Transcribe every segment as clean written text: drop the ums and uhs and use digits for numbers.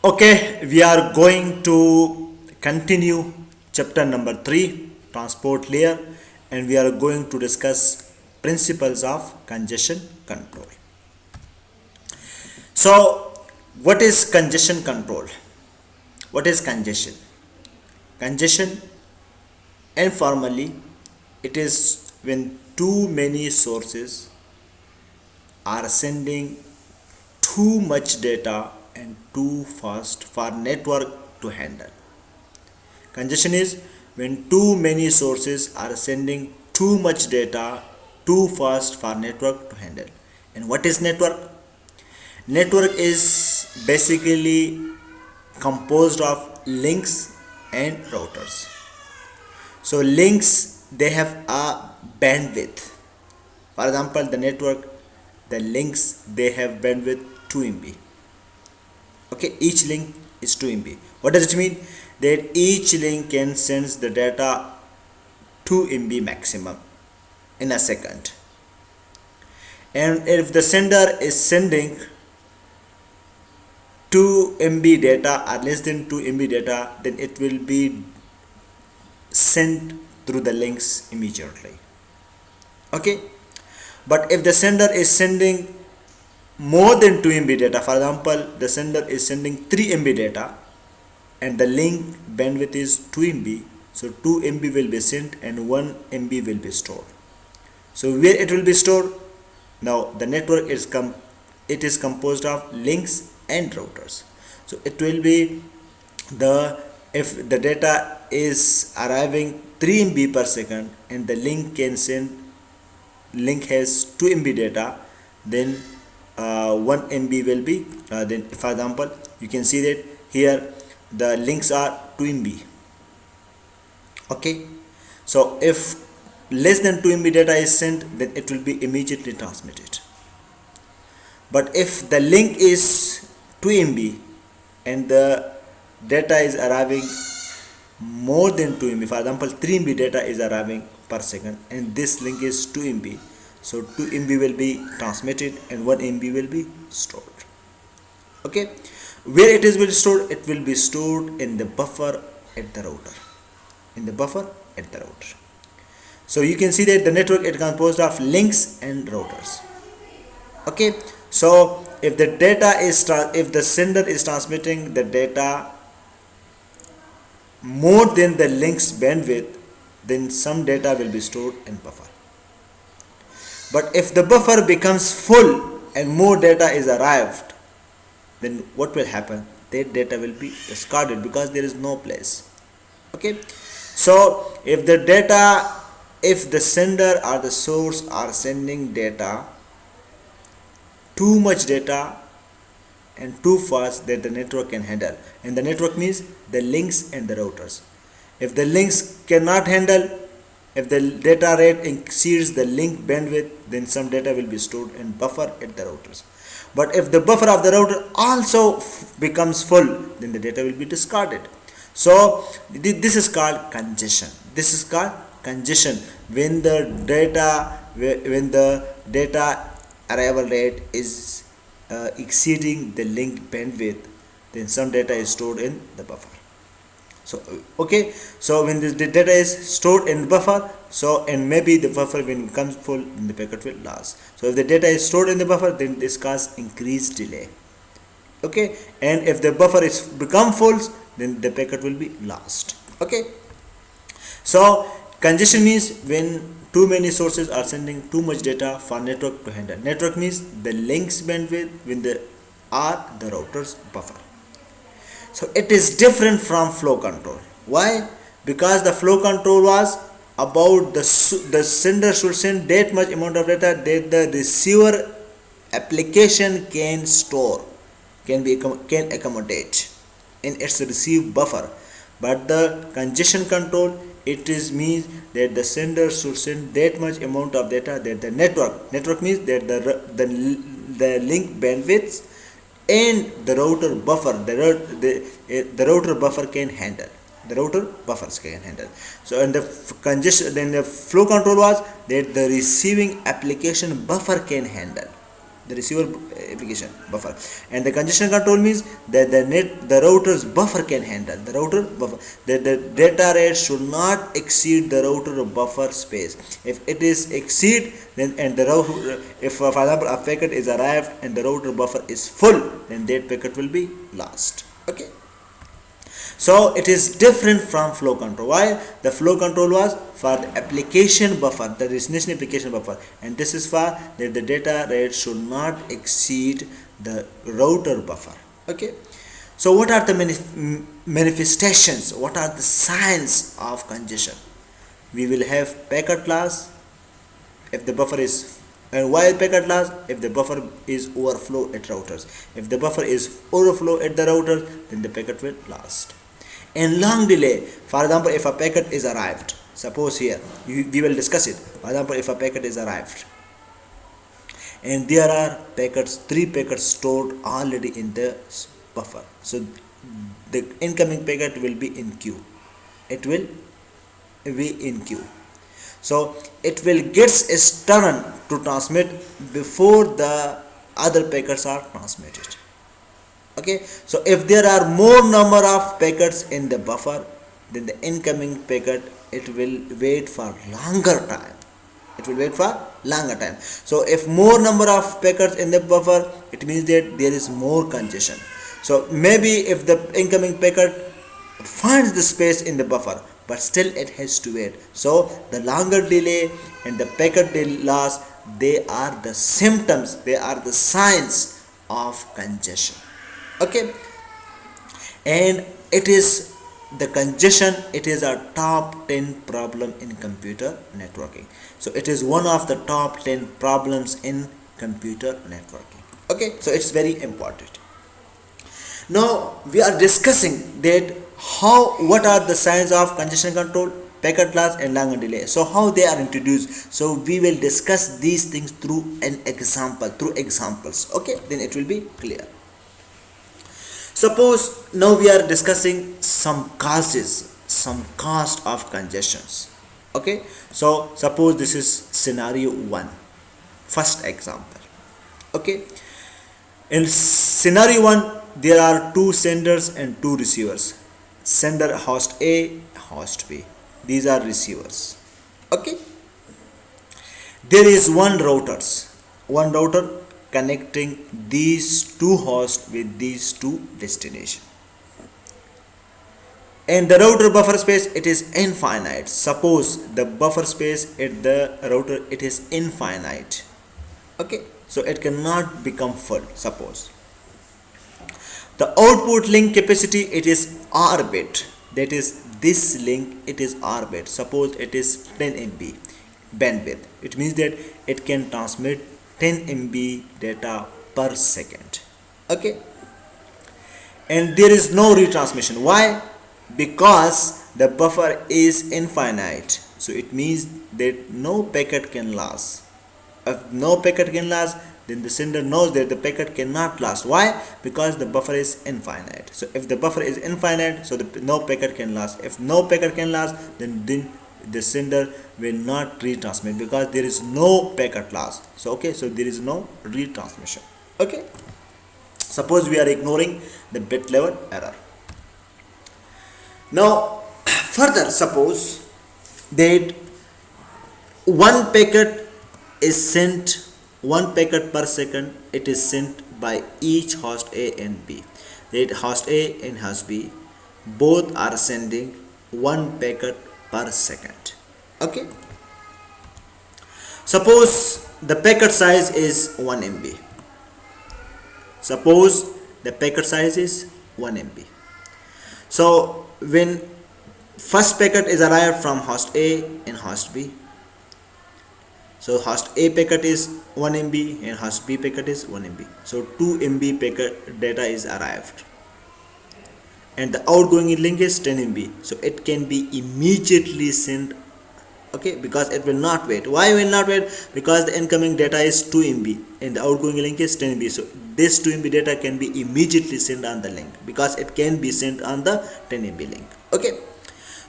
Okay, we are going to continue chapter number 3, transport layer, and we are going to discuss principles of congestion control. So, what is congestion control? What is congestion? Congestion, informally, it is when too many sources are sending too much data and too fast for network to handle. Congestion is when too many sources are sending too much data too fast for network to handle. And what is network? Network is basically composed of links and routers. So links, they have a bandwidth. For example, the network, the links, they have bandwidth 2 MB. Okay, each link is 2 MB. What does it mean? That each link can send the data 2 MB maximum in a second. And if the sender is sending 2 MB data or less than 2 MB data, then it will be sent through the links immediately. Okay, but if the sender is sending more than 2 MB data, for example, the sender is sending 3 MB data and the link bandwidth is 2 MB, so 2 MB will be sent and 1 MB will be stored. So where it will be stored? Now the network is it is composed of links and routers. So it will be if the data is arriving 3 MB per second and the link has 2 MB data, then 1 MB will be then, for example, you can see that here the links are 2 MB. Okay, so if less than 2 MB data is sent, then it will be immediately transmitted. But if the link is 2 MB and the data is arriving more than 2 MB, for example 3 MB data is arriving per second and this link is 2 MB, so 2 MB will be transmitted and 1 MB will be stored. Okay, where it is will be stored? It will be stored in the buffer at the router. In the buffer at the router. So you can see that the network is composed of links and routers. Okay, so if the data is if the sender is transmitting the data more than the link's bandwidth, then some data will be stored in buffer. But if the buffer becomes full and more data is arrived, then what will happen? That data will be discarded because there is no place. Okay, so if the sender or the source are sending data, too much data and too fast that the network can handle, and the network means the links and the routers. If the links cannot handle, if the data rate exceeds the link bandwidth, then some data will be stored in buffer at the routers. But if the buffer of the router also becomes full, then the data will be discarded. So this is called congestion. This is called congestion when the data arrival rate is exceeding the link bandwidth, then some data is stored in the buffer. So okay, so when the data is stored in buffer, so and maybe the buffer when it comes full, then the packet will last. So if the data is stored in the buffer, then this causes increased delay. Okay, and if the buffer is become full, then the packet will be lost. Okay, so congestion means when too many sources are sending too much data for network to handle. Network means the links bandwidth when the router's buffer. So it is different from flow control. Why? Because the flow control was about the sender should send that much amount of data that the receiver application can store, can accommodate in its receive buffer. But the congestion control, it is means that the sender should send that much amount of data that the network means that the link bandwidths and the router buffer the router buffer can handle. The router buffers can handle. So and the congestion, then the flow control was that the receiving application buffer can handle. the receiver application buffer. And the congestion control means that the router's buffer can handle the router buffer, that the data rate should not exceed the router buffer space. If it is exceed, then and the router, if for example a packet is arrived and the router buffer is full, then that packet will be lost. Okay, so it is different from flow control. Why? The flow control was for the application buffer, the destination application buffer, and this is for that the data rate should not exceed the router buffer. Okay, so what are the manifestations, what are the signs of congestion? We will have packet loss if the buffer is, and while packet loss if the buffer is overflow at routers. If the buffer is overflow at the router, then the packet will lost. And long delay, for example if a packet is arrived, suppose here we will discuss it. For example, if a packet is arrived and there are packets, 3 packets stored already in the buffer, so the incoming packet will be in queue, it will be in queue, so it will gets its turn to transmit before the other packets are transmitted. Okay, so if there are more number of packets in the buffer, then the incoming packet, it will wait for longer time, it will wait for longer time. So if more number of packets in the buffer, it means that there is more congestion. So maybe if the incoming packet finds the space in the buffer, but still it has to wait. So the longer delay and the packet loss, they are the symptoms, they are the signs of congestion. Okay, and it is the congestion, it is a top 10 problem in computer networking. So it is one of the top 10 problems in computer networking. Okay, so it's very important. Now we are discussing that what are the signs of congestion control, packet loss and longer delay. So how they are introduced. So we will discuss these things through an example, through examples. Okay, then it will be clear. Suppose now we are discussing some causes, some cause of congestions. Okay, so suppose this is scenario 1, first example. Okay, in scenario 1 there are 2 senders and 2 receivers. Sender host A, host B, these are receivers. Okay, there is one router connecting these 2 hosts with these 2 destinations, and the router buffer space, it is infinite. Suppose the buffer space at the router, it is infinite. Okay, so it cannot become full. Suppose the output link capacity, it is R bit, that is this link, it is R bit. Suppose it is 10 MB bandwidth, it means that it can transmit 10 MB data per second. Okay, and there is no retransmission. Why? Because the buffer is infinite, so it means that no packet can last. If no packet can last, then the sender knows that the packet cannot last. Why? Because the buffer is infinite. So if the buffer is infinite, so no packet can last. If no packet can last, then the sender will not retransmit, because there is no packet loss. So okay, so there is no retransmission. Okay, suppose we are ignoring the bit level error. Now further, suppose that one packet is sent, 1 packet per second, it is sent by each host A and B. That host A and host B both are sending 1 packet per second. Okay, suppose the packet size is 1 MB. Suppose the packet size is 1 MB. So when first packet is arrived from host A and host B, so host A packet is 1 MB and host B packet is 1 MB. So 2 MB packet data is arrived, and the outgoing link is 10 MB. So it can be immediately sent. Okay, because it will not wait. Why will not wait? Because the incoming data is 2 MB and the outgoing link is 10 MB. So this 2 MB data can be immediately sent on the link, because it can be sent on the 10 MB link. Okay,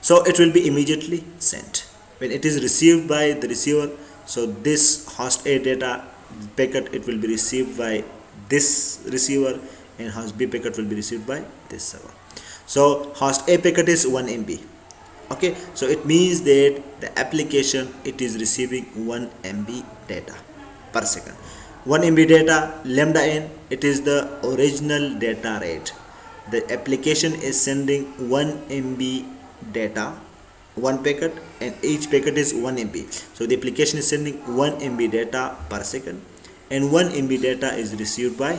so it will be immediately sent when it is received by the receiver. So this host A data packet it will be received by this receiver, and host B packet will be received by this server. So host A packet is 1 MB. Okay, so it means that the application it is receiving 1 MB data per second. 1 MB data, lambda n, it is the original data rate. The application is sending 1 MB data, one packet, and each packet is 1 MB. So the application is sending 1 MB data per second, and 1 MB data is received by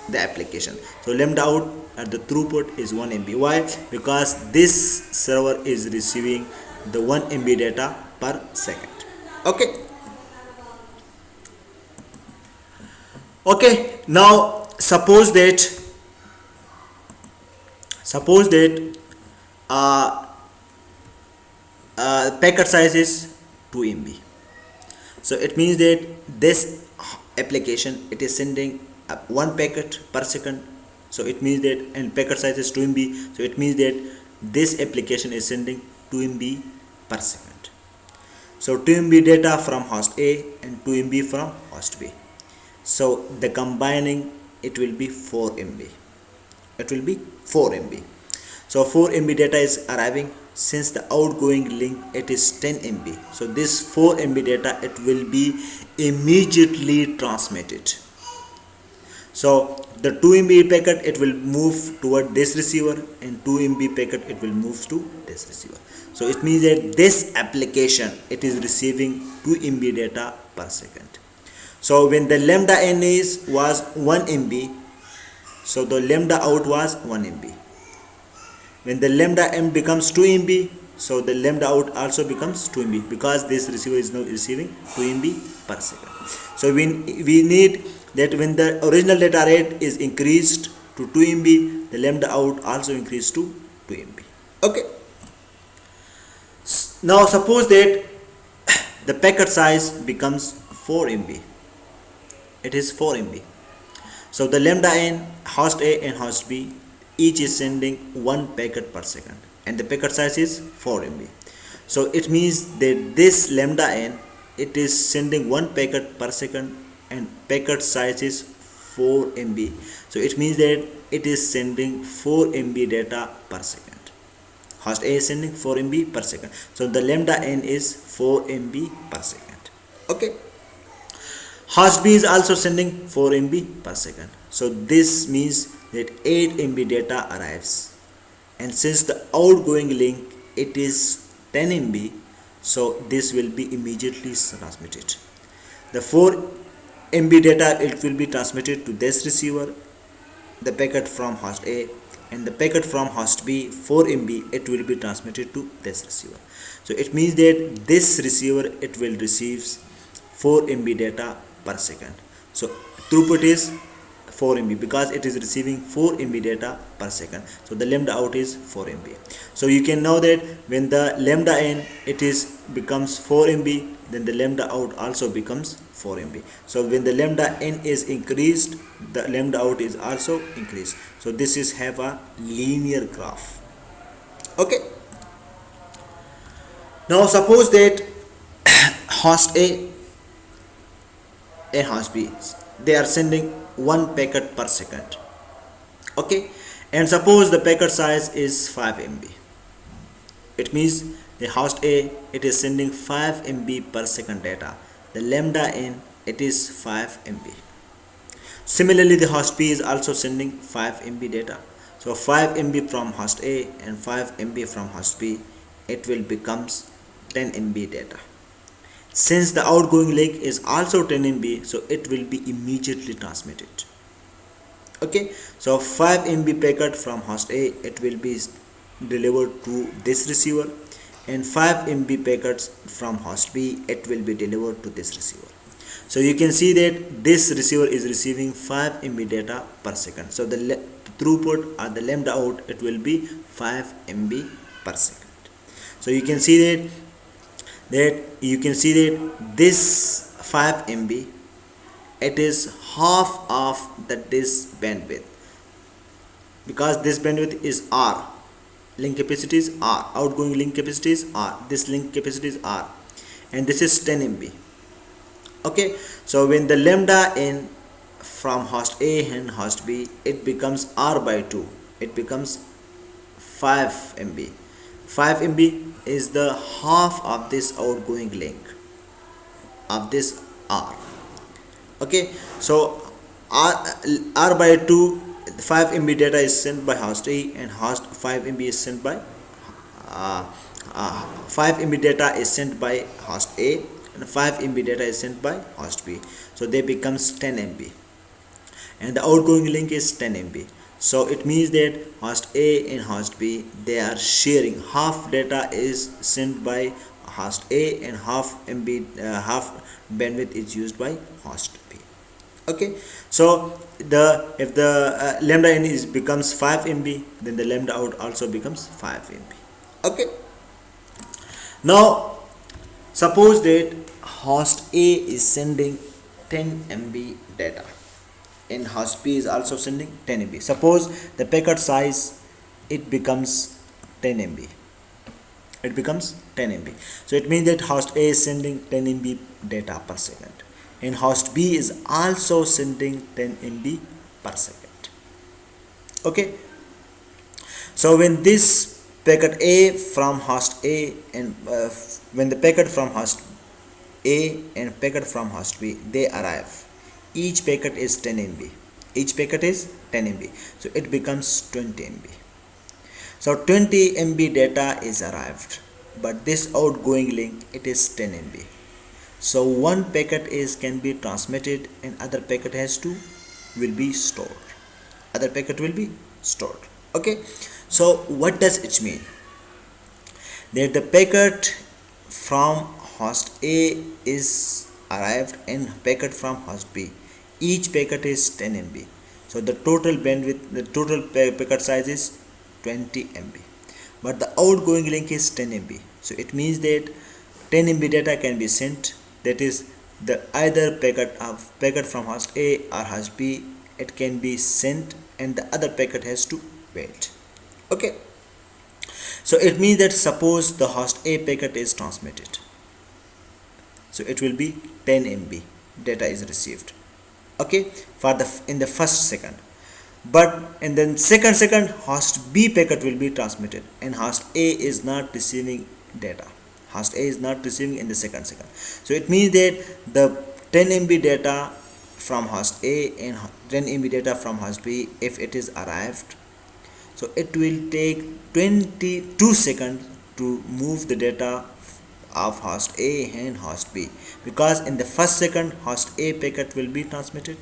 the application. So lambda out at the throughput is 1 MB. Why? Because this server is receiving the 1 MB data per second. Okay. Okay. Now suppose that packet size is 2 MB. So it means that this application it is sending one packet per second. So it means that, and packet size is 2 MB. So it means that this application is sending 2 MB per second. So 2 MB data from host A and 2 MB from host B. So the combining it will be 4 MB. It will be 4 MB. So 4 MB data is arriving. Since the outgoing link it is 10 MB. So this 4 MB data it will be immediately transmitted. So the 2 MB packet it will move toward this receiver, and 2 MB packet it will move to this receiver. So it means that this application it is receiving 2 MB data per second. So when the lambda n was 1 MB, so the lambda out was 1 MB. When the lambda m becomes 2 MB, so the lambda out also becomes 2 MB, because this receiver is now receiving 2 MB per second. So we need that when the original data rate is increased to 2 MB, the lambda out also increased to 2 MB. Okay. Now suppose that the packet size becomes 4 MB. It is 4 MB. So the lambda n, host A and host B, each is sending one packet per second, and the packet size is 4 MB. So it means that this lambda n it is sending one packet per second, and packet size is 4 MB. So it means that it is sending 4 MB data per second. Host A is sending 4 MB per second. So the lambda n is 4 MB per second. Okay. Host B is also sending 4 MB per second. So this means that 8 MB data arrives, and since the outgoing link it is 10 MB, so this will be immediately transmitted. The 4 MB data it will be transmitted to this receiver, the packet from host A, and the packet from host B 4 MB it will be transmitted to this receiver. So it means that this receiver it will receive 4 MB data per second. So throughput is 4 MB because it is receiving 4 MB data per second. So the lambda out is 4 MB. So you can know that when the lambda n it is becomes 4 MB, then the lambda out also becomes 4 MB. So when the lambda n is increased, the lambda out is also increased. So this is have a linear graph. Okay. Now suppose that host A and host B they are sending one packet per second. Okay, and suppose the packet size is 5 MB. It means the host A it is sending 5 MB per second data. The lambda n it is 5 MB. Similarly, the host B is also sending 5 MB data. So 5 MB from host A and 5 MB from host B, it will becomes 10 MB data. Since the outgoing link is also 10 MB, so it will be immediately transmitted. Okay, so 5 MB packet from host A it will be delivered to this receiver, and 5 MB packets from host B it will be delivered to this receiver. So you can see that this receiver is receiving 5 MB data per second. So the throughput or the lambda out it will be 5 MB per second. So you can see that this 5 MB it is half of this bandwidth, because this bandwidth is R, link capacity is R, outgoing link capacity is R, this link capacity is R, and this is 10 MB. Okay, so when the lambda in from host A and host B, it becomes R by 2. It becomes 5 MB. 5 MB is the half of this outgoing link of this R. Okay, so R by 2, 5 MB data is sent by host A, and host 5 MB is sent by 5 MB data is sent by host A, and 5 MB data is sent by host B. So they becomes 10 MB, and the outgoing link is 10 MB. So it means that host A and host B, they are sharing half data is sent by host A, and half bandwidth is used by host B. Okay, so the if the lambda in is becomes 5 MB, then the lambda out also becomes 5 MB. Okay, now suppose that host A is sending 10 MB data, and host B is also sending 10 MB. Suppose the packet size, it becomes 10 MB. It becomes 10 MB. So it means that host A is sending 10 MB data per second, and host B is also sending 10 MB per second. Okay, so when this packet A from host A and when the packet from host A and packet from host B, they arrive, each packet is 10 MB. Each packet is 10 MB, so it becomes 20 MB. So 20 MB data is arrived, but this outgoing link, it is 10 MB. So one packet is can be transmitted, and other packet has to will be stored. Other packet will be stored. Okay, so what does it mean? That the packet from host A is arrived, and packet from host B, each packet is 10 MB. So the total bandwidth, the total packet size is 20 MB, but the outgoing link is 10 MB. So it means that 10 MB data can be sent, that is the either packet from host A or host B, it can be sent, and the other packet has to wait. Okay, so it means that suppose the host A packet is transmitted, so it will be 10 MB data is received. Okay, for the in the first second, but in the second host B packet will be transmitted, and host A is not receiving data. Host A is not receiving in the second. So it means that the 10 MB data from host A and 10 MB data from host B, if it is arrived, so it will take 22 seconds to move the data of host A and host B, because in the first second host A packet will be transmitted,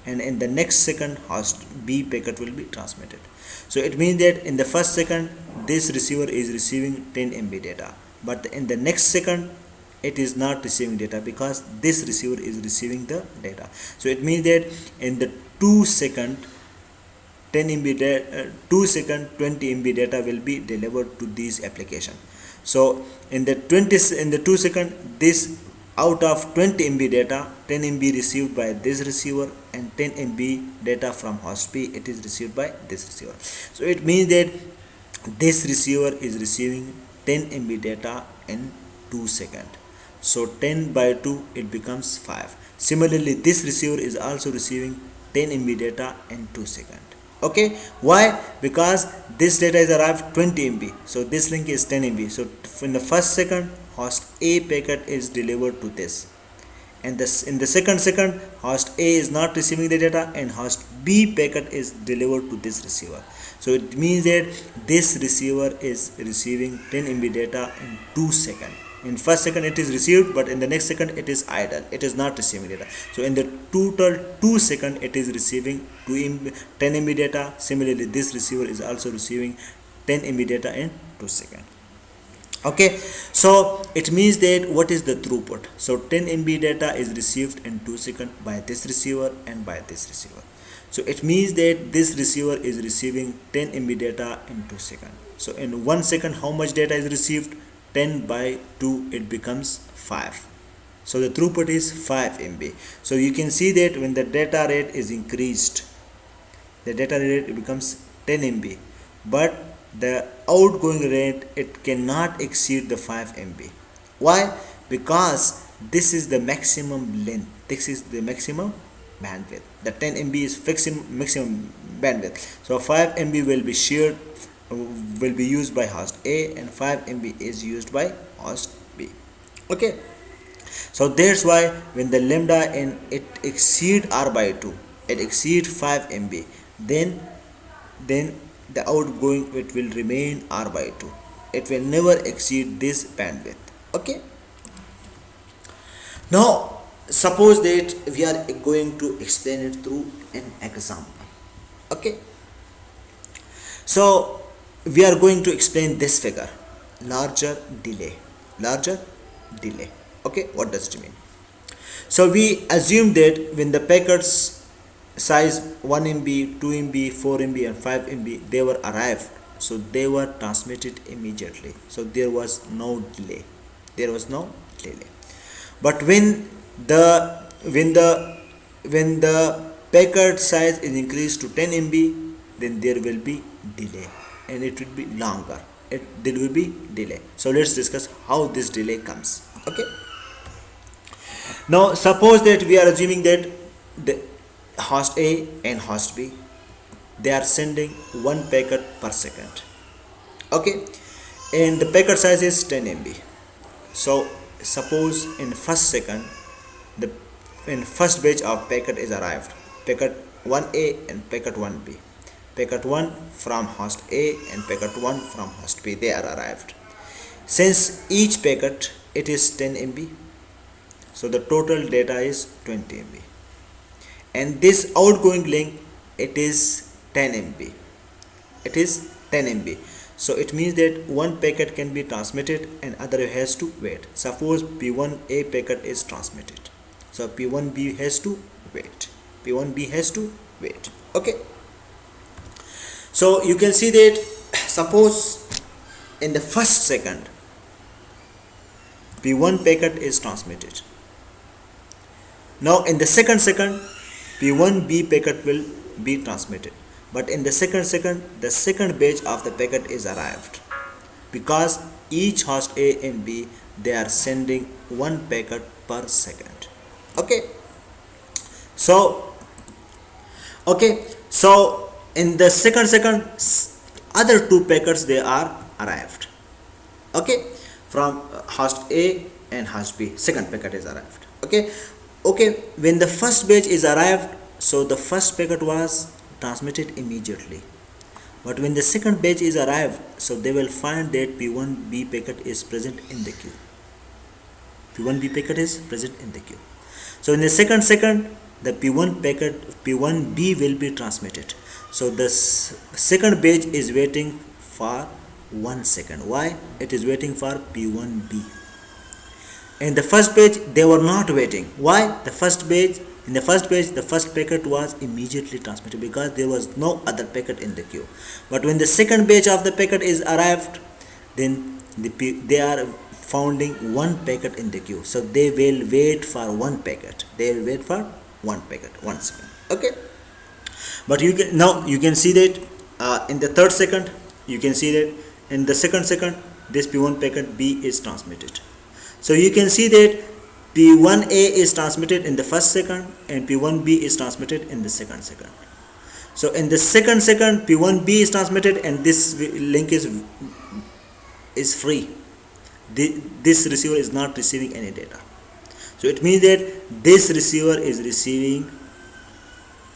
and in the next second host B packet will be transmitted. So it means that in the first second this receiver is receiving 10 MB data, but in the next second it is not receiving data, because this receiver is receiving the data. So it means that in the 2 second 10 MB data, 2 second 20 MB data will be delivered to this application. So in the 2 second, this out of 20 MB data, 10 MB received by this receiver, and 10 MB data from host B, it is received by this receiver. So it means that this receiver is receiving 10 MB data in 2 seconds. So 10 by 2, it becomes 5. Similarly, this receiver is also receiving 10 MB data in 2 seconds. Okay, why? Because this data is arrived 20 MB, so this link is 10 MB. So in the first second host A packet is delivered to this, and this in the second host A is not receiving the data, and host B packet is delivered to this receiver. So it means that this receiver is receiving 10 MB data in 2 seconds. In first second it is received, but in the next second it is idle, it is not receiving data. So in the total 2 second it is receiving 10 MB data. Similarly, this receiver is also receiving 10 MB data in 2 seconds. Okay, so it means that what is the throughput? So 10 MB data is received in 2 seconds by this receiver and by this receiver. So it means that this receiver is receiving 10 MB data in 2 seconds. So in 1 second, how much data is received? 10 by 2, it becomes 5. So the throughput is 5 MB. So you can see that when the data rate is increased, the data rate becomes 10 MB, but the outgoing rate, it cannot exceed the 5 MB. Why? Because this is the maximum length, this is the maximum bandwidth. The 10 MB is maximum bandwidth. So 5 MB will be shared, will be used by host A, and 5 MB is used by host B. Okay, so that's why when the lambda and it exceed r by 2, it exceed 5 MB, then the outgoing it will remain r by 2. It will never exceed this bandwidth. Okay, now suppose that we are going to explain it through an example. Okay, so we are going to explain this figure, larger delay. Okay, what does it mean? So we assume that when the packets size 1 MB, 2 MB, 4 MB and 5 MB, they were arrived, so they were transmitted immediately, so there was no delay. But when the packet size is increased to 10 MB, then there will be delay, and it will be longer. There will be delay. So let's discuss how this delay comes. Okay, now suppose that we are assuming that the host A and host B, they are sending one packet per second. Okay, and the packet size is 10 MB. So suppose in first second, in first batch of packet is arrived, packet 1A and packet 1B, packet 1 from host A and packet 1 from host B, they are arrived. Since each packet it is 10 MB, so the total data is 20 MB, and this outgoing link, it is 10 MB. So it means that one packet can be transmitted and other has to wait. Suppose P1A packet is transmitted, so P1B has to wait. Okay, so you can see that suppose in the first second P1 packet is transmitted. Now in the second second P1B packet will be transmitted, but in the second the second batch of the packet is arrived, because each host A and B, they are sending one packet per second. Okay, so in the second other two packets, they are arrived. Okay, from host A and host B, second packet is arrived. Okay, when the first batch is arrived, so the first packet was transmitted immediately, but when the second batch is arrived, so they will find that P1B packet is present in the queue. So in the second the P1B will be transmitted. So the second batch is waiting for 1 second. Why? It is waiting for P1B. In the first batch, they were not waiting. Why? In the first batch, the first packet was immediately transmitted because there was no other packet in the queue. But when the second batch of the packet is arrived, then they are finding one packet in the queue. So they will wait for one packet. 1 second. Okay. But you can see that in the third second, you can see that in the second this P1 packet B is transmitted. So you can see that P1A is transmitted in the first second and P1B is transmitted in the second second. So in the second P1B is transmitted and this link is free. This receiver is not receiving any data. So it means that this receiver is receiving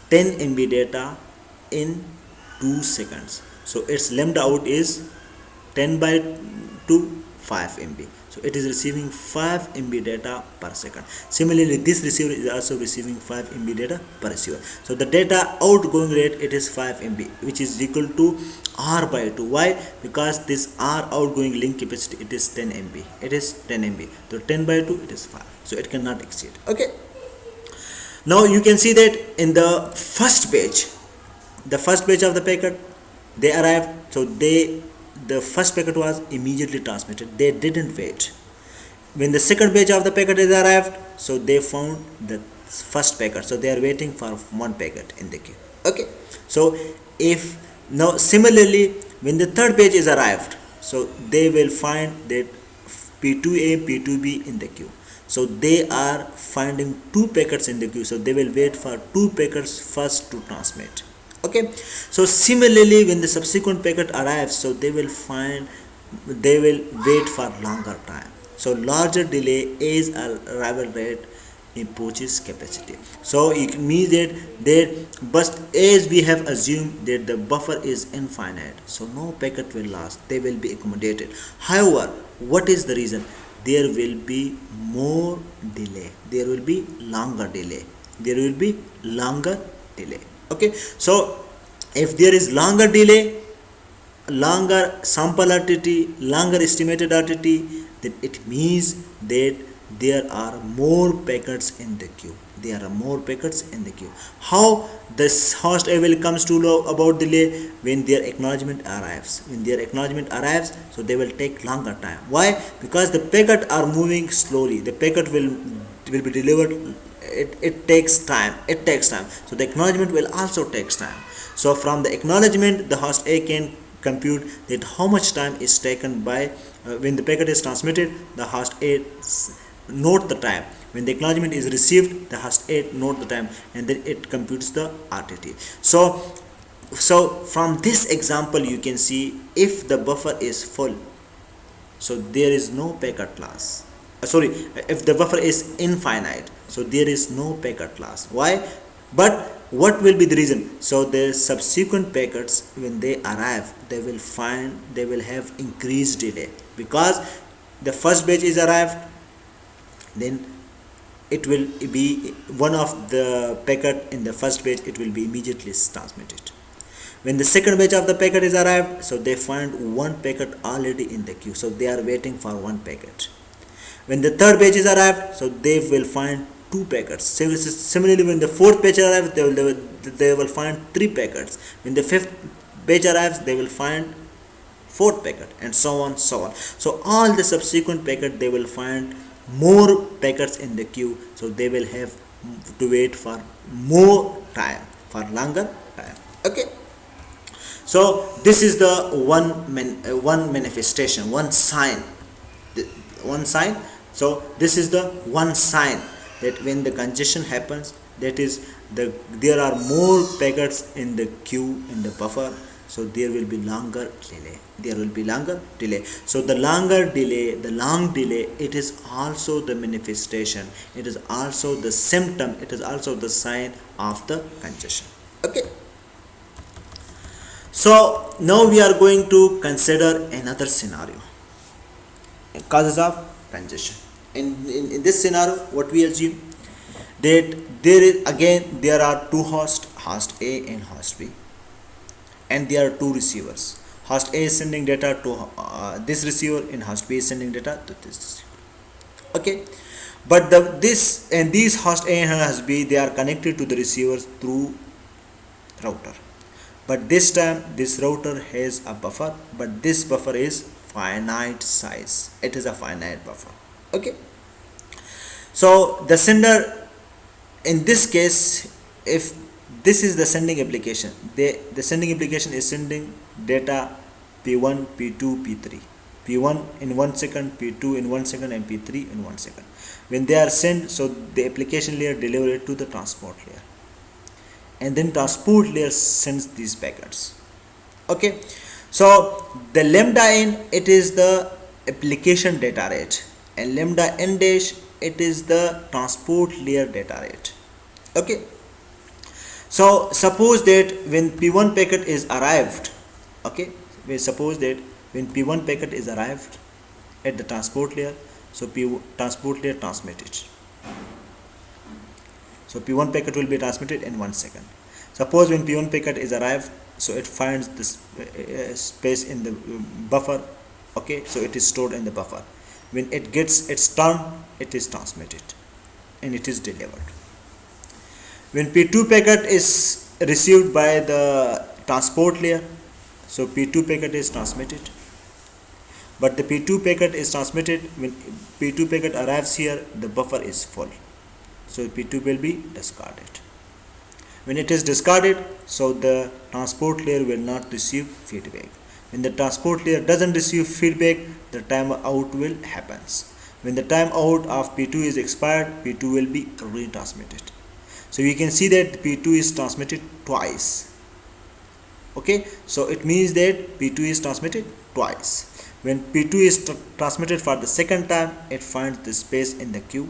10 MB data in 2 seconds. So its lambda out is 10 by 2, 5 MB. So it is receiving 5 MB data per second. Similarly, this receiver is also receiving 5 MB data per receiver. So the data outgoing rate, it is 5 MB, which is equal to R by 2. Why? Because this R outgoing link capacity, it is 10 MB. So 10 by 2, it is 5. So it cannot exceed. Okay. Now you can see that in the first batch of the packet, they arrived. So the first packet was immediately transmitted. They didn't wait. When the second batch of the packet is arrived, so they found the first packet. So they are waiting for one packet in the queue. Okay. So similarly, when the third batch is arrived, so they will find that P2A, P2B in the queue. so they are finding two packets in the queue, so they will wait for two packets first to transmit. Okay, so similarly when the subsequent packet arrives, so they will wait for longer time. So larger delay is arrival rate approaches capacity. So it means that but as we have assumed that the buffer is infinite, so no packet will last, they will be accommodated. However, what is the reason? There will be more delay, there will be longer delay, there will be longer delay. Okay, so if there is longer delay, longer sample RTT, longer estimated RTT, then it means that there are more packets in the queue. There are more packets in the queue. How this host A will comes to know about delay? When their acknowledgement arrives. When their acknowledgement arrives, so they will take longer time. Why? Because the packet are moving slowly. The packet will be delivered. It takes time. It takes time. So the acknowledgement will also takes time. So from the acknowledgement, the host A can compute that how much time is taken by when the packet is transmitted, the host A note the time. When the acknowledgement is received, the host A note the time, and then it computes the RTT. So from this example you can see, if the buffer is full, so there is no packet loss. If the buffer is infinite, so there is no packet loss. Why? But what will be the reason? So the subsequent packets, when they arrive, they will have increased delay, because the first batch is arrived, then it will be one of the packet in the first batch, it will be immediately transmitted. When the second batch of the packet is arrived, so they find one packet already in the queue, so they are waiting for one packet. When the third batch is arrived, so they will find two packets. Similarly, when the fourth batch arrives, they will find three packets. When the fifth batch arrives, they will find fourth packet, and so on, so on. So all the subsequent packet, they will find more packets in the queue, so they will have to wait for more time, for longer time. Okay, so this is the one manifestation, one sign. So this is the one sign that when the congestion happens, that is there are more packets in the queue, in the buffer, so there will be longer delay. So the long delay, it is also the manifestation, it is also the symptom, it is also the sign of the congestion. Okay, so now we are going to consider another scenario, causes of congestion. In this scenario, what we assume, that there are two hosts, host A and host B, and there are two receivers. Host A is sending data to this receiver, and host B is sending data to this receiver. Okay, but these host A and host B, they are connected to the receivers through router. But this time this router has a buffer, but this buffer is finite size. It is a finite buffer. Okay, so the sender, in this case, if this is the sending application, the sending application is sending data P1, P2, P3, P1 in 1 second, P2 in 1 second, and P3 in 1 second. When they are sent, so the application layer delivers it to the transport layer, and then transport layer sends these packets. Okay, so the lambda in, it is the application data rate, and lambda n dash, it is the transport layer data rate. Okay, so suppose that when P1 packet is arrived, okay, we suppose that when P1 packet is arrived at the transport layer, so transport layer transmitted. So P1 packet will be transmitted in 1 second. Suppose when P1 packet is arrived, so it finds this space in the buffer. Okay, so it is stored in the buffer. When it gets its turn, it is transmitted and it is delivered. When P2 packet is received by the transport layer, so P2 packet is transmitted, but the P2 packet is transmitted, when P2 packet arrives here, the buffer is full, so P2 will be discarded. When it is discarded, so the transport layer will not receive feedback. When the transport layer doesn't receive feedback, the timeout will happens. when the timeout of P2 is expired, P2 will be retransmitted. So you can see that P2 is transmitted twice. Okay, so it means that P2 is transmitted twice. When P2 is transmitted for the second time, it finds the space in the queue,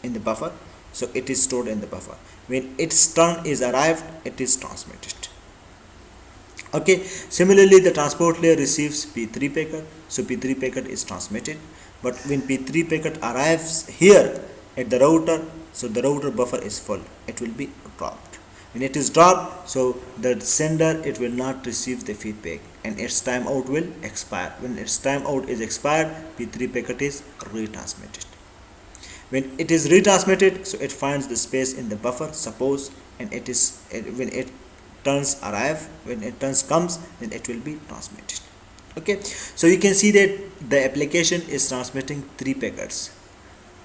in the buffer, so it is stored in the buffer. When its turn is arrived, it is transmitted. Okay, similarly the transport layer receives P3 packet, so P3 packet is transmitted, but when P3 packet arrives here at the router, so the router buffer is full, it will be dropped. When it is dropped, so the sender, it will not receive the feedback and its timeout will expire. When its timeout is expired, P3 packet is retransmitted. When it is retransmitted, so it finds the space in the buffer, suppose, and it is when it turns arrive, when it turns comes, then it will be transmitted. Okay, so you can see that the application is transmitting 3 packets,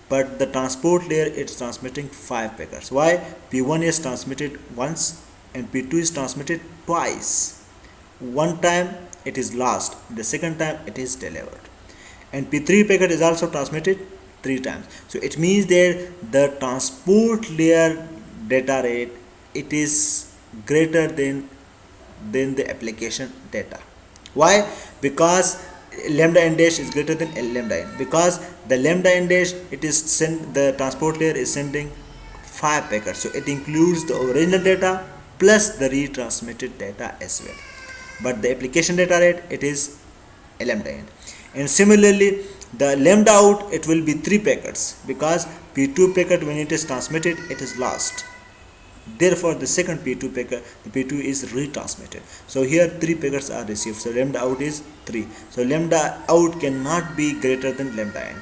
but the transport layer is transmitting 5 packets. Why? P1 is transmitted once and P2 is transmitted twice. One time it is lost, the second time it is delivered, and P3 packet is also transmitted 3 times. So it means that the transport layer data rate, it is greater than the application data. Why? Because lambda n dash is greater than lambda n, because the lambda n dash, it is the transport layer is sending 5 packets, so it includes the original data plus the retransmitted data as well, but the application data rate, it is lambda n. And similarly the lambda out, it will be 3 packets, because P2 packet, when it is transmitted, it is lost, therefore the second P2 packet, the P2 is retransmitted. So here 3 packets are received, so lambda out is 3, so lambda out cannot be greater than lambda n.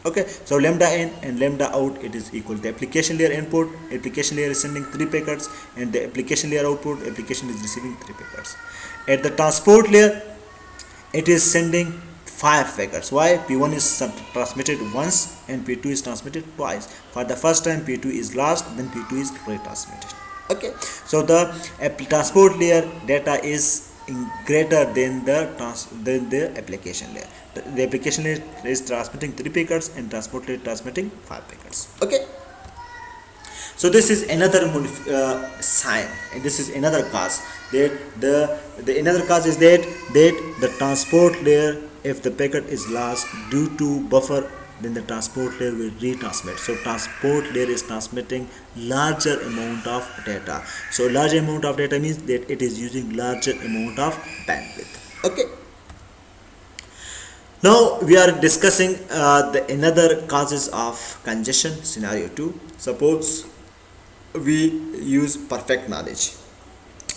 Okay, so lambda n and lambda out, it is equal. The application layer input, application layer is sending 3 packets, and the application layer output, application is receiving 3 packets. At the transport layer, it is sending 5 packets. Why? P1 is transmitted once and P2 is transmitted twice. For the first time P2 is lost, then P2 is retransmitted. Okay, so the transport layer data is greater than the application layer. The application layer is transmitting 3 packets and transport layer transmitting 5 packets. Okay, so this is another sign, and this is another cause, that the another cause is that the transport layer, if the packet is lost due to buffer, then the transport layer will retransmit. So transport layer is transmitting larger amount of data. So larger amount of data means that it is using larger amount of bandwidth. Okay, now we are discussing the another causes of congestion, scenario 2. Suppose we use perfect knowledge.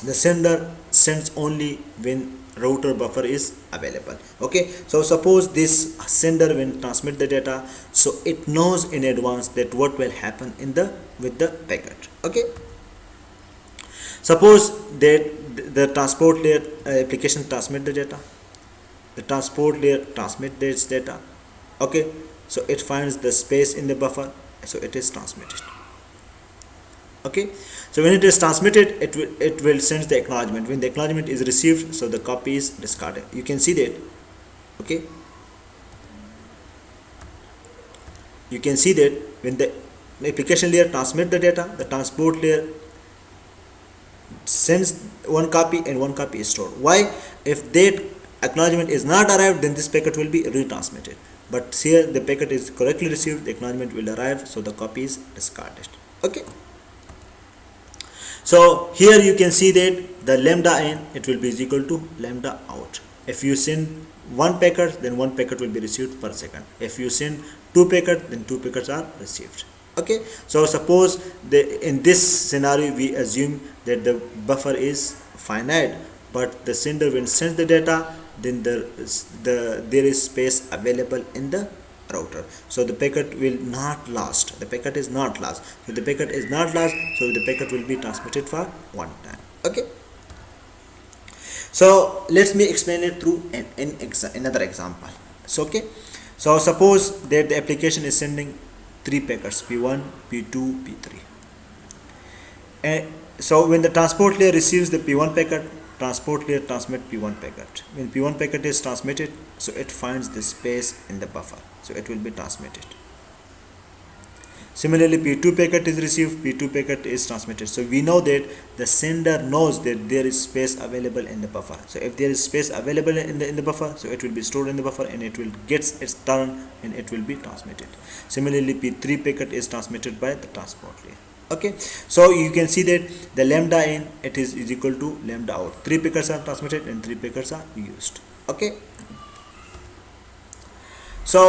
The sender sends only when router buffer is available. Okay, so suppose this sender, when transmit the data, so it knows in advance that what will happen in the with the packet. Okay, suppose that the transport layer application transmit the data, the transport layer transmit this data. Okay, so it finds the space in the buffer, so it is transmitted. Okay, so when it is transmitted, it will send the acknowledgement. When the acknowledgement is received, so the copy is discarded. You can see that. Okay, you can see that when the application layer transmit the data, the transport layer sends one copy and one copy is stored. Why? If that acknowledgement is not arrived, then this packet will be retransmitted, but here the packet is correctly received, the acknowledgement will arrive, so the copy is discarded. Okay, so here you can see that the lambda n, it will be is equal to lambda out. If you send 1 packet, then 1 packet will be received per second. If you send 2 packets, then 2 packets are received. Okay, so suppose in this scenario we assume that the buffer is finite, but the sender when sends the data, then there is space available in the router, so the packet will not lost, the packet is not lost. So the packet is not lost, so the packet will be transmitted for one time. Okay, so let me explain it through another example. So okay, so suppose that the application is sending 3 packets, P1, P2, P3, and so when the transport layer receives the P1 packet, transport layer transmit P1 packet. When P1 packet is transmitted, so it finds the space in the buffer, so it will be transmitted. Similarly, P2 packet is received, P2 packet is transmitted. So we know that the sender knows that there is space available in the buffer. So if there is space available in the buffer, so it will be stored in the buffer and it will get its turn and it will be transmitted. Similarly, P3 packet is transmitted by the transport layer. Okay, so you can see that the lambda in it is equal to lambda out. 3 packets are transmitted and 3 packets are used. Okay, so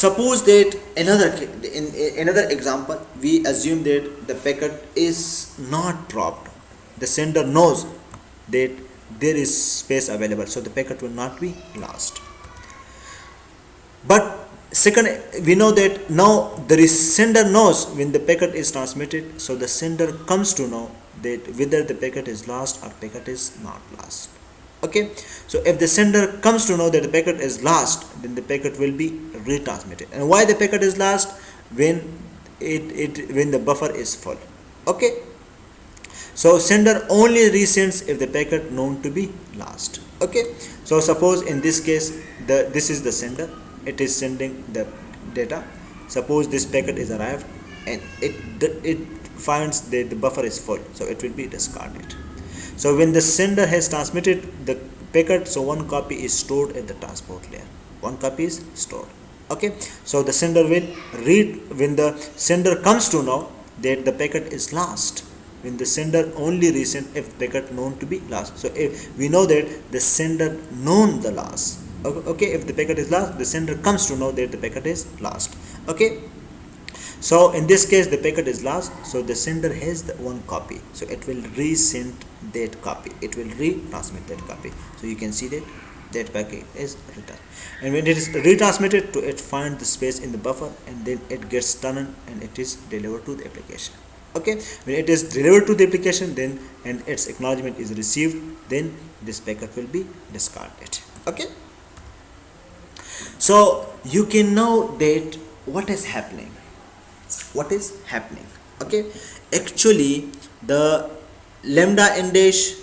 suppose that in another example, we assume that the packet is not dropped. The sender knows that there is space available, so the packet will not be lost. But second, we know that now the sender knows when the packet is transmitted, so the sender comes to know that whether the packet is lost or packet is not lost. Okay, so if the sender comes to know that the packet is lost, then the packet will be retransmitted. And why the packet is lost? When when the buffer is full. Okay, so sender only resends if the packet known to be lost. Okay, so suppose in this case this is the sender, it is sending the data. Suppose this packet is arrived and it finds that the buffer is full, so it will be discarded. So when the sender has transmitted the packet, so one copy is stored at the transport layer. One copy is stored. Okay, so the sender will read when the sender comes to know that the packet is lost. When the sender only resend if packet known to be lost. So if we know that the sender known the loss. Okay, if the packet is lost, the sender comes to know that the packet is lost. Okay, so in this case the packet is lost, so the sender has the one copy, so it will resend that copy, it will retransmit that copy. So you can see that that packet is returned, and when it is retransmitted to it find the space in the buffer and then it gets turned and it is delivered to the application. Okay, when it is delivered to the application then and its acknowledgement is received, then this packet will be discarded. Okay, so you can know that what is happening. Okay, actually the lambda n dash,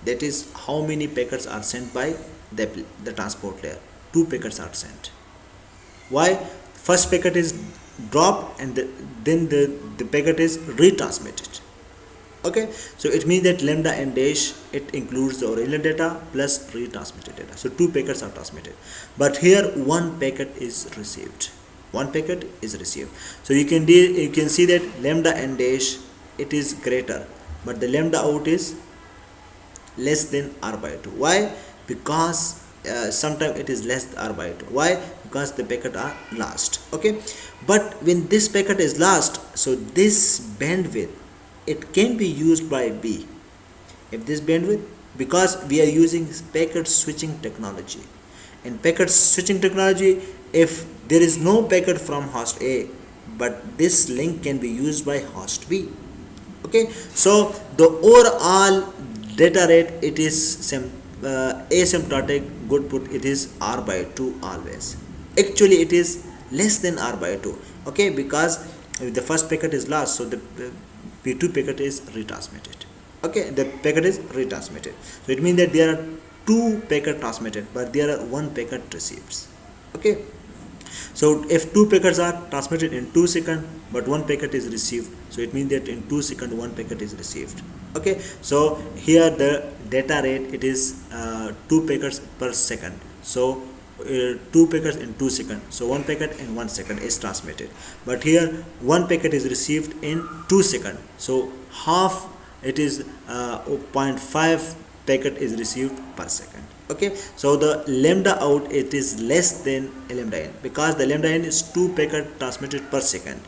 that is how many packets are sent by the transport layer. 2 packets are sent. Why? First packet is dropped and then the packet is retransmitted. Okay, so it means that lambda n dash, it includes the original data plus retransmitted data. So 2 packets are transmitted, but here 1 packet is received. 1 packet is received. So you can see that lambda n dash, it is greater, but the lambda out is less than r by 2. Why? Because sometimes it is less than r by 2. Why? Because the packet are lost. Okay, but when this packet is lost, so this bandwidth, it can be used by B. If this bandwidth, because we are using packet switching technology, and packet switching technology, if there is no packet from host A, but this link can be used by host B. Okay, so the overall data rate, it is asymptotic good put, it is r by 2 always. Actually it is less than r by 2. Okay, because if the first packet is lost, so the P2 packet is retransmitted. Okay, the packet is retransmitted, so it means that there are 2 packets transmitted, but there are 1 packet received. Okay, so if 2 packets are transmitted in 2 seconds but 1 packet is received, so it means that in 2 seconds 1 packet is received. Okay, so here the data rate, it is 2 packets per second. So 2 packets in 2 seconds, so 1 packet in 1 second is transmitted, but here 1 packet is received in 2 seconds, so half, it is 0.5 packet is received per second. Okay, so the lambda out, it is less than lambda n, because the lambda n is 2 packet transmitted per second,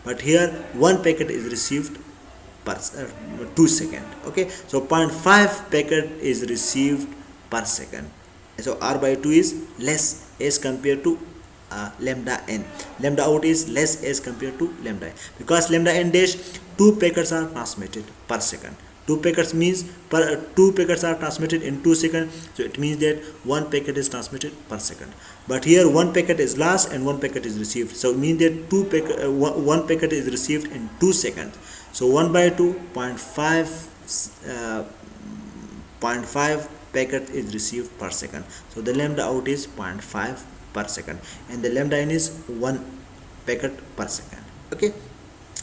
but here 1 packet is received per 2 seconds. Okay, so 0.5 packet is received per second, so r by 2 is less as compared to lambda n. Lambda out is less as compared to lambda n, because lambda n dash 2 packets are transmitted per second. 2 packets means 2 packets are transmitted in 2 seconds, so it means that 1 packet is transmitted per second, but here 1 packet is lost and 1 packet is received, so it means that 1 packet is received in 2 seconds, so 1 by 2 0.5 0.5 packet is received per second. So the lambda out is 0.5 per second, and the lambda in is 1 packet per second. Okay,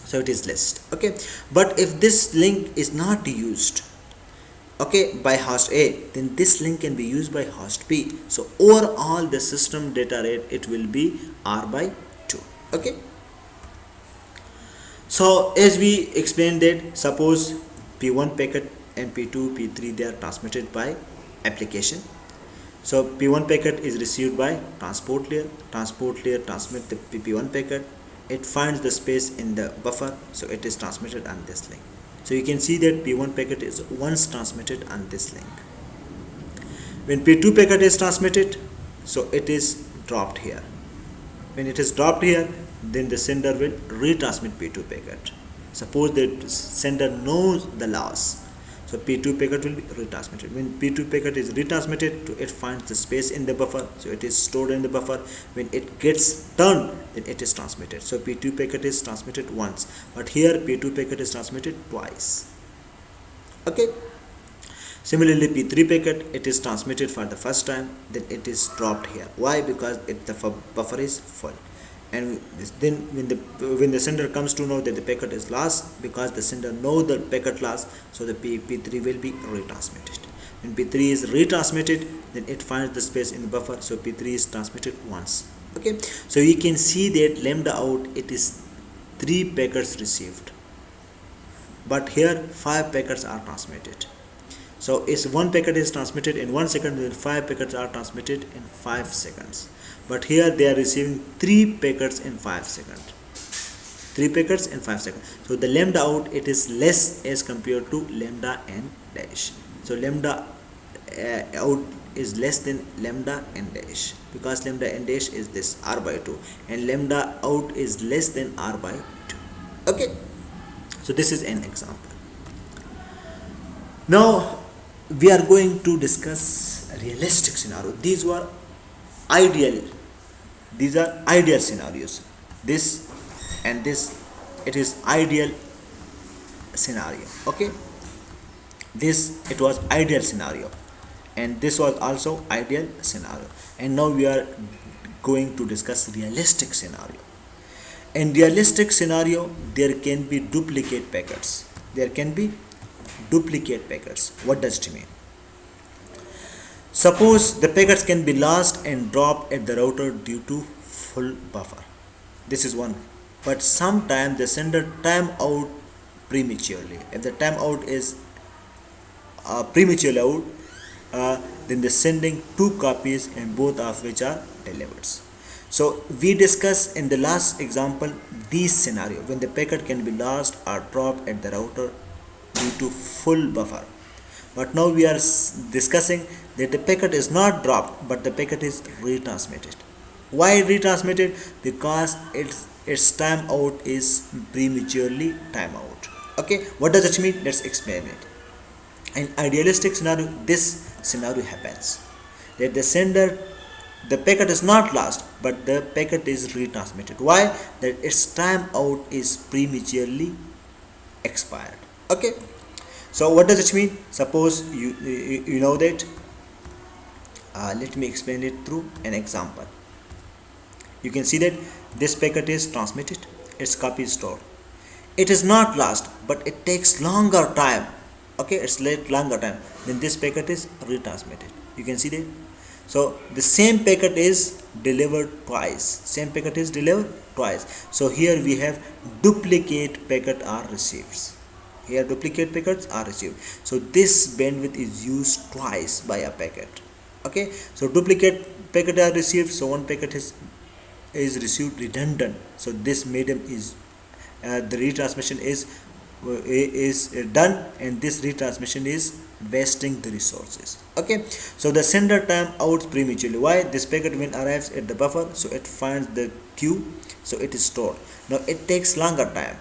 so it is less. Okay, but if this link is not used, okay, by host A, then this link can be used by host B. So overall the system data rate, it will be R by 2. Okay, so as we explained that, suppose P1 packet and P2, P3, they are transmitted by application. So P1 packet is received by transport layer transmit the P1 packet, it finds the space in the buffer, so it is transmitted on this link. So you can see that P1 packet is once transmitted on this link. When P2 packet is transmitted, so it is dropped here. When it is dropped here, then the sender will retransmit P2 packet. Suppose the sender knows the loss, so P2 packet will be retransmitted. When P2 packet is retransmitted, it finds the space in the buffer, so it is stored in the buffer. When it gets turned, then it is transmitted. So P2 packet is transmitted once, but here P2 packet is transmitted twice. Okay. Similarly, P3 packet, it is transmitted for the first time, then it is dropped here. Why? Because the buffer is full. And then when the sender comes to know that the packet is lost, because the sender knows the packet lost, so the P3 will be retransmitted. When P3 is retransmitted, then it finds the space in the buffer, so P3 is transmitted once. Okay, so you can see that lambda out, it is 3 packets received, but here 5 packets are transmitted. So if 1 packet is transmitted in 1 second, then 5 packets are transmitted in 5 seconds. But here they are receiving 3 packets in 5 seconds. 3 packets in 5 seconds. So the lambda out, it is less as compared to lambda n dash. So lambda out is less than lambda n dash, because lambda n dash is this R by 2, and lambda out is less than R by 2. Okay, so this is an example. Now we are going to discuss a realistic scenario. These are ideal scenarios. This and this, it is ideal scenario. Okay, this, it was ideal scenario, and this was also ideal scenario, and now we are going to discuss realistic scenario. In realistic scenario, there can be duplicate packets. What does it mean? Suppose the packets can be lost and dropped at the router due to full buffer. This is one. But sometimes the sender time out prematurely. If the time out is prematurely out, then the sending 2 copies, and both of which are delivered. So we discussed in the last example these scenario when the packet can be lost or dropped at the router due to full buffer. But now we are discussing that the packet is not dropped, but the packet is retransmitted. Why retransmitted? Because its time out is prematurely time out. Okay, what does it mean? Let's explain it. In idealistic scenario, this scenario happens that the packet is not lost, but the packet is retransmitted. Why? That its time out is prematurely expired. Okay, so what does it mean? Suppose you know that. Let me explain it through an example. You can see that this packet is transmitted, its copy is stored. It is not lost, but it takes longer time. Okay, it's longer time. Then this packet is retransmitted. You can see that. So the same packet is delivered twice. So here we have duplicate packet are received. Duplicate packets are received. So this bandwidth is used twice by a packet. Okay, so duplicate packet are received. So one packet is received redundant. So this medium is the retransmission is done, and this retransmission is wasting the resources. Okay, so the sender time out prematurely. Why? This packet when arrives at the buffer, so it finds the queue, so it is stored. Now it takes longer time.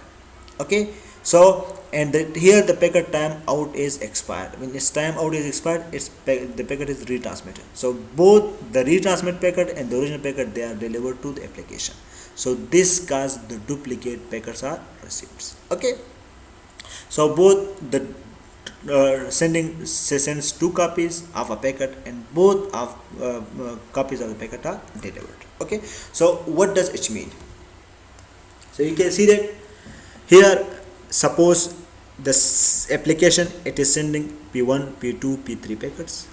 Okay, so and here the packet time out is expired. When its time out is expired, the packet is retransmitted. So both the retransmit packet and the original packet, they are delivered to the application. So this cause the duplicate packets are received. Okay, so both the sends two copies of a packet, and both of copies of the packet are delivered. Okay, so what does it mean? So you can see that here, suppose this application, it is sending P1, P2, P3 packets,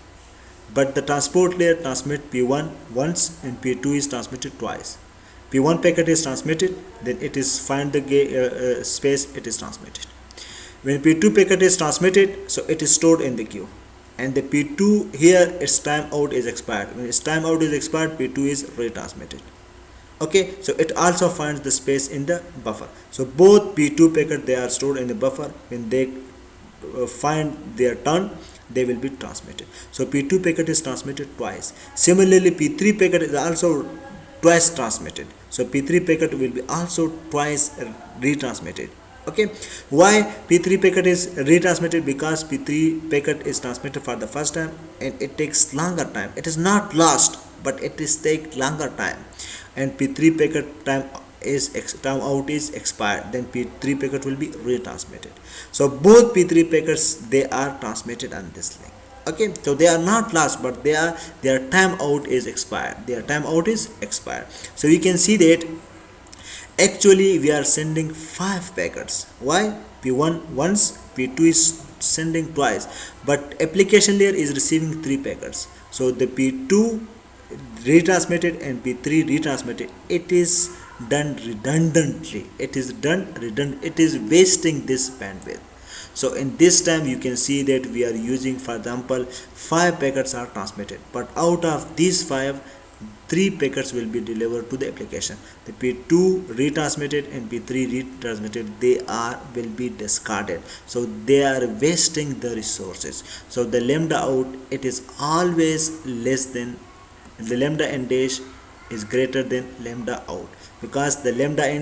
but the transport layer transmit P1 once and P2 is transmitted twice. P1 packet is transmitted, then it is find the space, it is transmitted. When P2 packet is transmitted, so it is stored in the queue, and the P2 here, its timeout is expired. When its timeout is expired, P2 is retransmitted. Okay, so it also finds the space in the buffer. So both P2 packet, they are stored in the buffer. When they find their turn, they will be transmitted. So P2 packet is transmitted twice. Similarly, P3 packet is also twice transmitted. So P3 packet will be also twice retransmitted. Okay, why P3 packet is retransmitted? Because P3 packet is transmitted for the first time and it takes longer time. It is not lost, but it is take longer time, and P3 packet time out is expired, then P3 packet will be retransmitted. So both P3 packets, they are transmitted on this link. Okay, so they are not lost, but their timeout is expired. So you can see that actually we are sending 5 packets. Why? P1 once, P2 is sending twice, but application layer is receiving 3 packets. So the P2 retransmitted and P3 retransmitted, it is done redundantly. It is wasting this bandwidth. So in this time, you can see that we are using, for example, 5 packets are transmitted, but out of these 5, 3 packets will be delivered to the application. The P2 retransmitted and P3 retransmitted, will be discarded. So they are wasting the resources. So the lambda out, it is always less than the lambda n dash is greater than lambda out, because the lambda n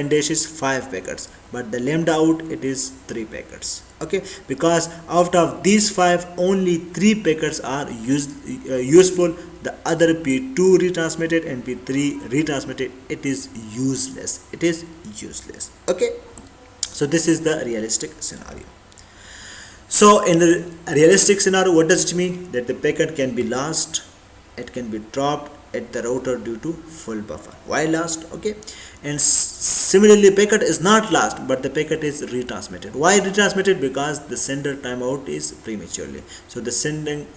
dash is 5 packets, but the lambda out, it is 3 packets. Okay, because out of these 5, only 3 packets are useful. The other P2 retransmitted and P3 retransmitted, it is useless. Okay, so this is the realistic scenario. So in the realistic scenario, what does it mean? That the packet can be lost, it can be dropped at the router due to full buffer. Why lost? Okay, and similarly, packet is not lost, but the packet is retransmitted. Why retransmitted? Because the sender timeout is prematurely. So the sending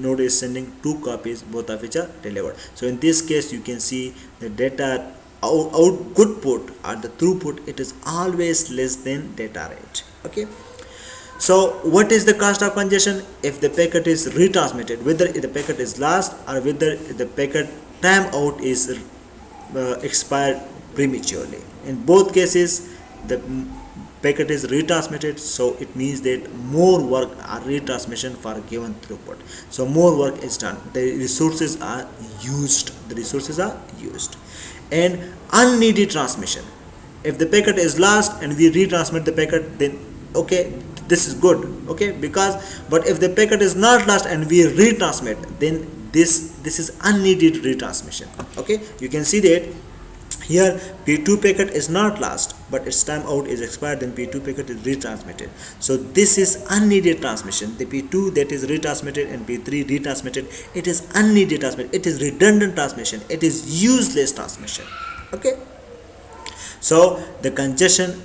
node is sending 2 copies, both of which are delivered. So in this case, you can see the data output or the throughput, it is always less than data rate. Okay, so what is the cost of congestion? If the packet is retransmitted, whether the packet is lost or whether the packet timeout is expired prematurely. In both cases, the packet is retransmitted, so it means that more work or retransmission for a given throughput. So more work is done. The resources are used. And unneeded transmission. If the packet is lost and we retransmit the packet, then okay, this is good. Okay, but if the packet is not lost and we retransmit, then this is unneeded retransmission. Okay, you can see that here P2 packet is not lost, but its timeout is expired, then P2 packet is retransmitted. So this is unneeded transmission. The P2 that is retransmitted and P3 retransmitted, it is unneeded transmission. It is redundant transmission. It is useless transmission. Okay, so the congestion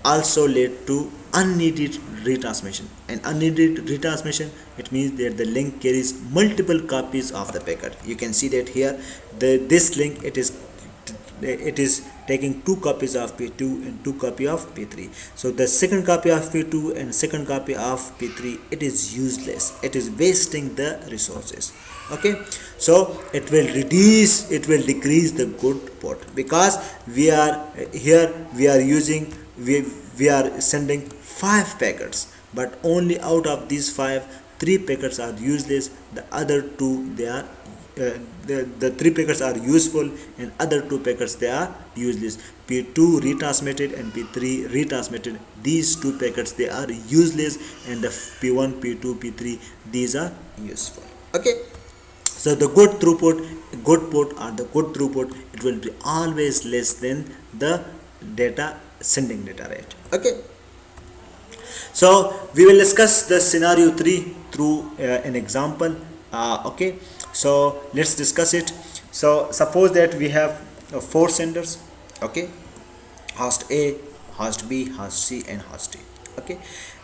also led to unneeded retransmission, and unneeded retransmission, it means that the link carries multiple copies of the packet. You can see that here this link, it is taking 2 copies of P2 and 2 copy of P3. So the second copy of P2 and second copy of P3, it is useless. It is wasting the resources. Okay, so it will decrease the good port, because we are sending 5 packets, but only out of these 5, 3 packets are useless. The other 2, they are the 3 packets are useful, and other 2 packets, they are useless. P2 retransmitted and P3 retransmitted, these 2 packets, they are useless, and the P1, P2, P3, these are useful. Okay, so the good throughput, it will be always less than the sending data rate. Okay, So we will discuss the scenario 3 through an example. Okay, so let's discuss it. So suppose that we have four senders. Okay, host A, host B, host C, and host D. Okay,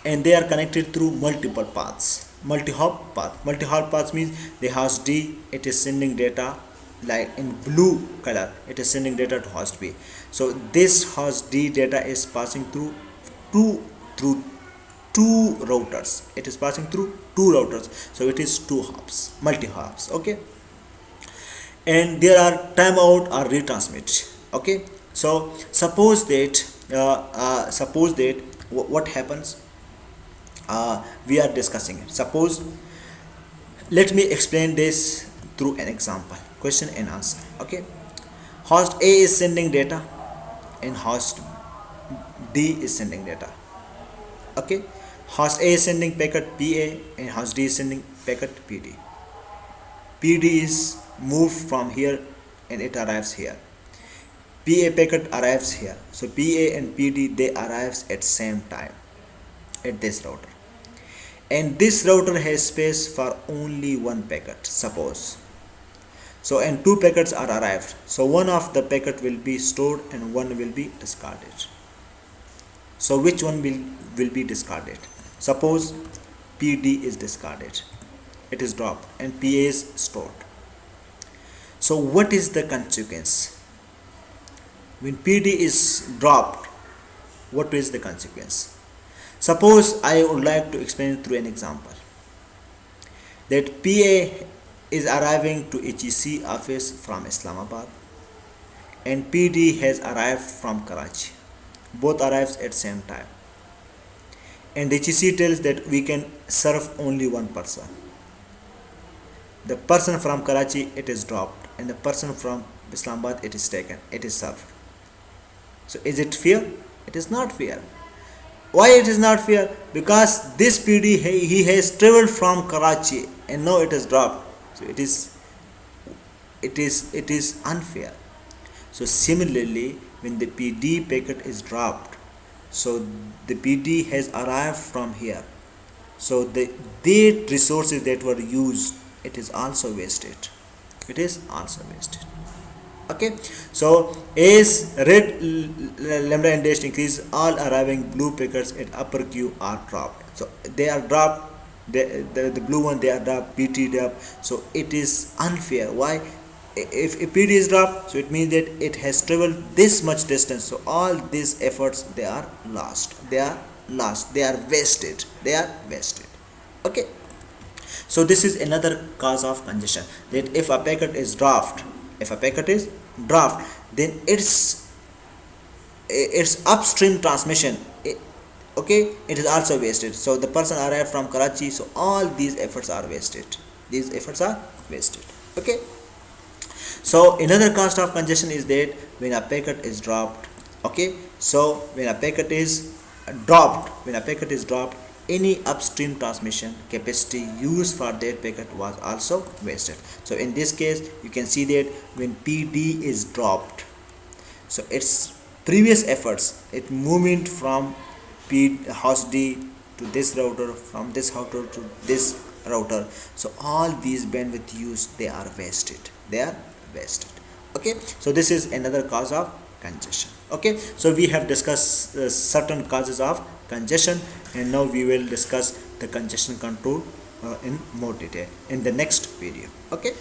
and they are connected through multiple paths. Multi-hop path. Multi-hop path means the host D, it is sending data like in blue color, it is sending data to host B. So this host D data is passing through through two routers. It is passing through two routers, so it is two hops, multi hops. Okay, and there are timeout or retransmit. Okay, so suppose that what happens, we are discussing it. Suppose, let me explain this through an example, question and answer. Okay, host A is sending data and host D is sending data. Okay, host A is sending packet PA and host D is sending packet PD. PD is moved from here and it arrives here. PA packet arrives here. So PA and PD, they arrives at same time at this router. And this router has space for only one packet, suppose. So and two packets are arrived. So one of the packet will be stored and one will be discarded. So which one will be discarded? Suppose PD is discarded. It is dropped and PA is stored. So what is the consequence? When PD is dropped, what is the consequence? Suppose I would like to explain it through an example. That PA is arriving to HEC office from Islamabad and PD has arrived from Karachi. Both arrives at same time. And HEC tells that we can serve only one person. The person from Karachi, it is dropped, and the person from Islamabad, it is taken, it is served. So is it fair? It is not fair. Why it is not fair? Because this PD, he has traveled from Karachi and now it is dropped. So it is unfair. So similarly, when the PD packet is dropped, so the PD has arrived from here. So the resources that were used, it is also wasted. It is also wasted. Okay, so as red, lambda and dash increase, all arriving blue packets at upper queue are dropped. So they are dropped. The blue one, they are dropped. PT dropped. So it is unfair. Why? If PD is dropped, so it means that it has traveled this much distance. So all these efforts, they are lost. They are lost. They are wasted. They are wasted. Okay. So this is another cause of congestion. That if a packet is dropped, then its upstream transmission, okay, it is also wasted. So the person arrived from Karachi, so all these efforts are wasted. These efforts are wasted. Okay. So another cost of congestion is that when a packet is dropped. Okay, so when a packet is dropped, any upstream transmission capacity used for that packet was also wasted. So in this case, you can see that when PD is dropped, so its previous efforts, it movement from host D to this router, from this router to this router, so all these bandwidth used, they are wasted. Okay, so this is another cause of congestion. Okay, so we have discussed certain causes of congestion, and now we will discuss the congestion control in more detail in the next video. Okay.